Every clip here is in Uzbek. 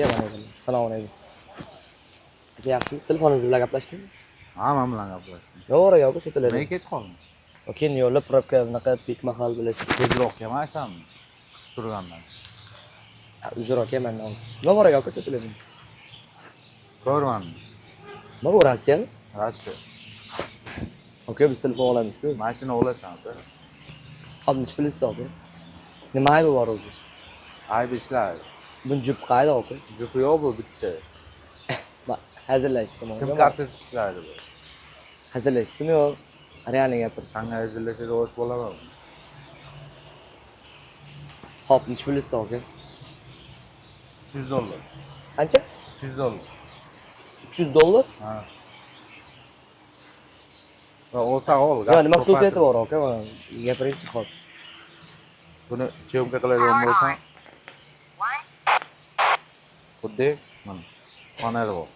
Aleyküm. Assalomu alaykum. Aka yaxshimisiz? Telefoningiz bilan gaplashdingmi? Ha, men bilan gaplashdim. To'g'ri yo'q, sotiladi. Nega kech qolding? Keyin yo'lda probka bunaqa pik mahal bilasiz. Tezroq kelmaysanmi? Kutib turganman. Uzr aka, mendan. Nima bor aka, sotiladi. Ko'rmanmi? Nima bu ratsiyami? Rachi. Aka, biz telefon olamiz-ku. Mashina olasan-da. Qolmish bilasiz aka. Nima aybi bor o'zi? Ayb ishlaydi. Buni jup qayda aka? Jupi yo'q bu bitta. Hazırlaşsın Sim kartasi ishlaydi bu. Hazırlaşsın yo'q? Realni gapirsin. Sanga hazillashada o'sh bo'laman. Hop, nech bilasiz aka? $300. Qancha? $300. $300. Ha. Va olsa ol. Yo, nima xususiyati bor aka? Gapiringchi hop. Buni syomka qiladigan bo'lsang, xuddi mana bor.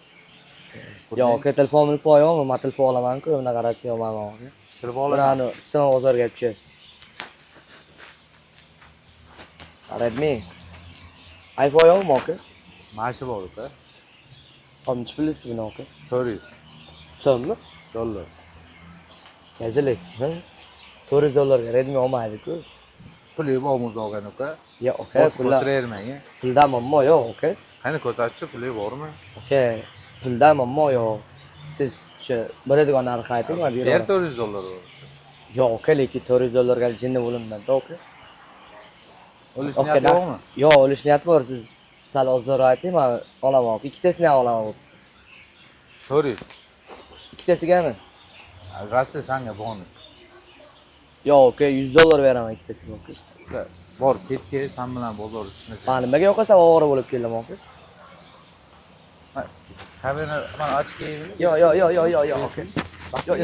Yo, aka, telefonimni yo'qmi? Men telefon olaman-ku, bunaqa ratsiya olmayman aka. Telefon olasan. Mana iston bozorga olib tushasiz. Redmi. iPhone yo'qmi aka? Mashi bor uka. Hop, nech bilasiz buni aka? $400. So'mmi? Dollar. Hazırlaşsın, ha? $400 Redmi olmaydi-ku. Puli bormiz olgan uka. Yo, aka, Bosh pullar. ko'tarayvermang. Puldan muammo yo'q, aka. Qani ko'rsatchi, puli bormi? Aka, puldan muammo yo'q. Siz o'sha bo'ladigan narxni ayting, men Ber beraman. $400. Yo'q, aka, lekin $400 jinni bo'limdan-da, aka. O'lish Aka, niyat yo'qmi? yo'q, o'lish niyat bor. Siz sal ozroq ayting, men olaman. Ikkitasini ham olaman. 400. Ikkitasigami? Ratsiya sanga bonus. Yo'q, aka, $100 beraman ikkitasiga, aka. Bor, ketga sen bilan bozor tushmasan. Men nimaga yo'qolsam ovora bo'lib keldim, aka. Kamera mana ochib kelib. Yo'q, aka. Yo'q.